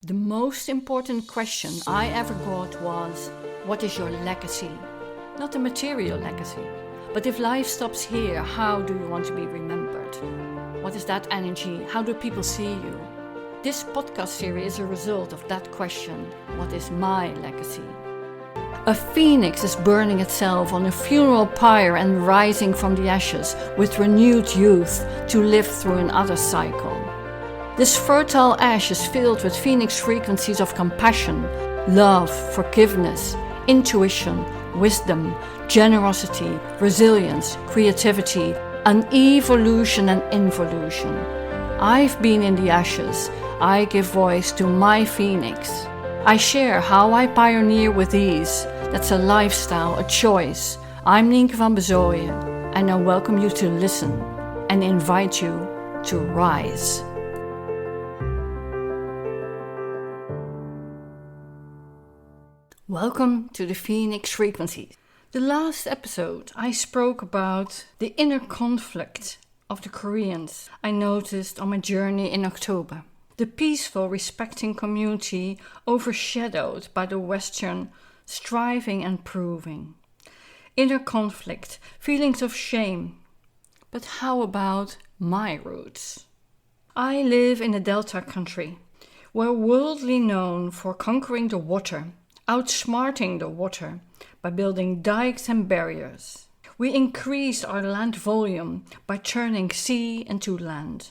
The most important question I ever got was, what is your legacy? Not a material legacy, but if life stops here, how do you want to be remembered? What is that energy? How do people see you? This podcast series is a result of that question, what is my legacy? A phoenix is burning itself on a funeral pyre and rising from the ashes with renewed youth to live through another cycle. This fertile ash is filled with phoenix frequencies of compassion, love, forgiveness, intuition, wisdom, generosity, resilience, creativity, and evolution and involution. I've been in the ashes. I give voice to my phoenix. I share how I pioneer with ease. That's a lifestyle, a choice. I'm Nienke van Bezooien, and I welcome you to listen and invite you to rise. Welcome to the Phoenix Frequencies. The last episode I spoke about the inner conflict of the Koreans I noticed on my journey in October. The peaceful, respecting community overshadowed by the Western striving and proving. Inner conflict, feelings of shame. But how about my roots? I live in a delta country. We're worldly known for conquering the water, outsmarting the water by building dykes and barriers. We increased our land volume by turning sea into land.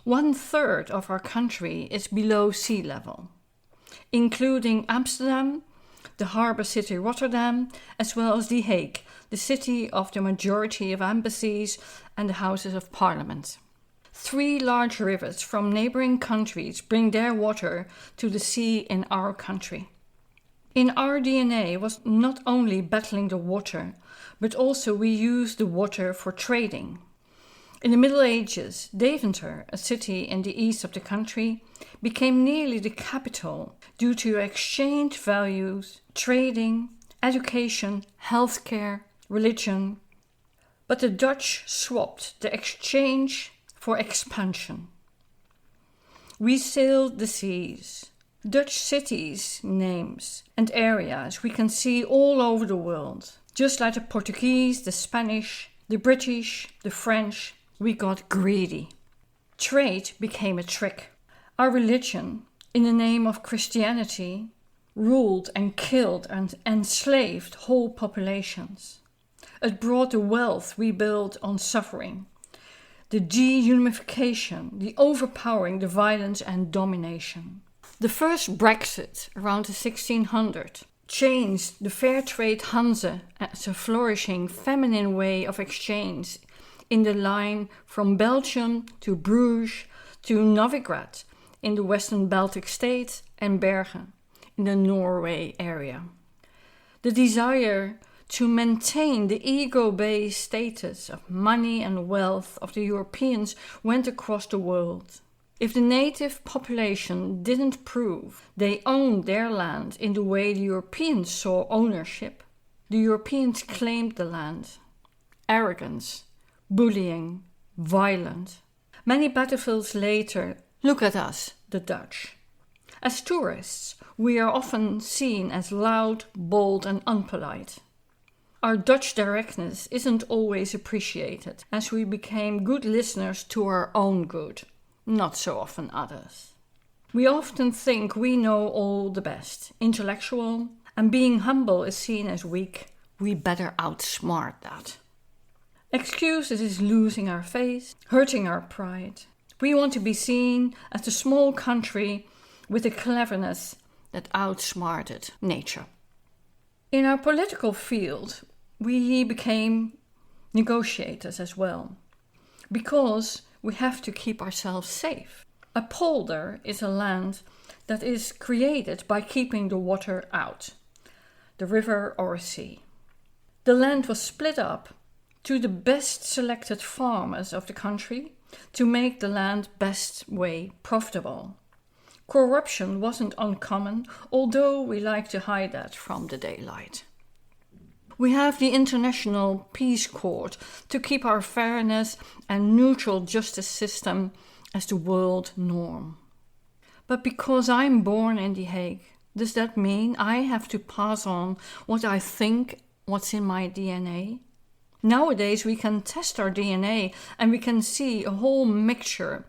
1/3 of our country is below sea level, including Amsterdam, the harbour city Rotterdam, as well as The Hague, the city of the majority of embassies and the houses of parliament. 3 large rivers from neighbouring countries bring their water to the sea in our country. In our DNA was not only battling the water, but also we used the water for trading. In the Middle Ages, Deventer, a city in the east of the country, became nearly the capital due to exchange values, trading, education, healthcare, religion. But the Dutch swapped the exchange for expansion. We sailed the seas. Dutch cities, names and areas we can see all over the world. Just like the Portuguese, the Spanish, the British, the French, we got greedy. Trade became a trick. Our religion, in the name of Christianity, ruled and killed and enslaved whole populations. It brought the wealth we built on suffering. The dehumidification, the overpowering, the violence and domination. The first Brexit, around the 1600s, changed the fair trade Hanza as a flourishing feminine way of exchange in the line from Belgium to Bruges to Novigrad in the western Baltic states and Bergen in the Norway area. The desire to maintain the ego-based status of money and wealth of the Europeans went across the world. If the native population didn't prove they owned their land in the way the Europeans saw ownership, the Europeans claimed the land. Arrogance, bullying, violence. Many battlefields later, look at us, the Dutch. As tourists, we are often seen as loud, bold and unpolite. Our Dutch directness isn't always appreciated, as we became good listeners to our own good. Not so often others. We often think we know all the best, intellectual, and being humble is seen as weak. We better outsmart that. Excuses is losing our face, hurting our pride. We want to be seen as a small country with a cleverness that outsmarted nature. In our political field, we became negotiators as well, because we have to keep ourselves safe. A polder is a land that is created by keeping the water out, the river or a sea. The land was split up to the best selected farmers of the country to make the land best way profitable. Corruption wasn't uncommon, although we like to hide that from the daylight. We have the International Peace Court to keep our fairness and neutral justice system as the world norm. But because I'm born in The Hague, does that mean I have to pass on what I think, what's in my DNA? Nowadays we can test our DNA and we can see a whole mixture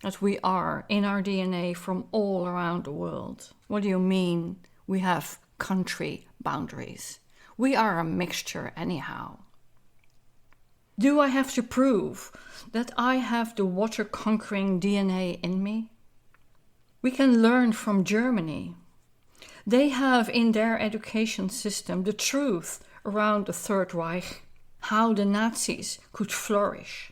that we are in our DNA from all around the world. What do you mean we have country boundaries? We are a mixture anyhow. Do I have to prove that I have the water conquering DNA in me? We can learn from Germany. They have in their education system the truth around the Third Reich, how the Nazis could flourish.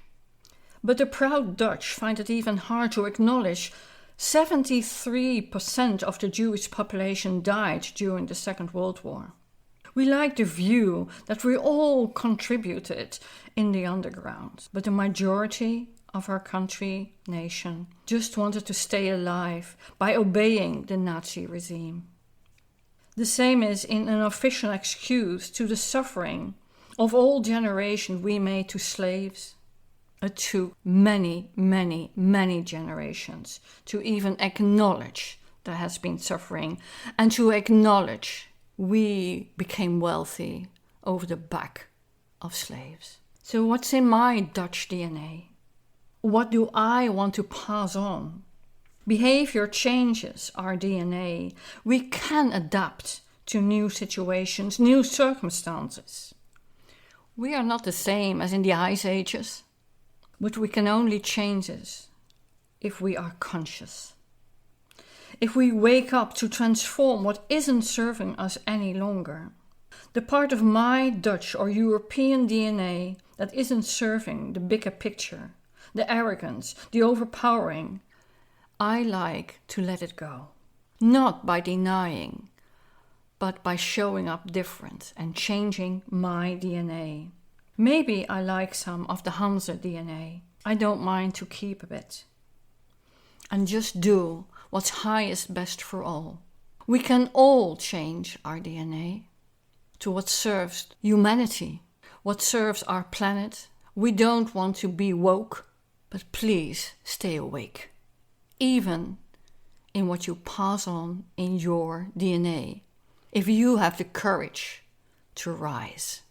But the proud Dutch find it even hard to acknowledge 73% of the Jewish population died during the Second World War. We like the view that we all contributed in the underground, but the majority of our country, nation, just wanted to stay alive by obeying the Nazi regime. The same is in an official excuse to the suffering of all generations we made to slaves. It took many, many, many generations to even acknowledge there has been suffering and to acknowledge we became wealthy over the back of slaves. So what's in my Dutch DNA? What do I want to pass on? Behaviour changes our DNA. We can adapt to new situations, new circumstances. We are not the same as in the Ice Ages, but we can only change this if we are conscious. If we wake up to transform what isn't serving us any longer. The part of my Dutch or European DNA that isn't serving the bigger picture, the arrogance, the overpowering, I like to let it go. Not by denying, but by showing up different and changing my DNA. Maybe I like some of the Hanza DNA. I don't mind to keep a bit. And just do what's highest best for all. We can all change our DNA to what serves humanity, what serves our planet. We don't want to be woke, but please stay awake. Even in what you pass on in your DNA, if you have the courage to rise.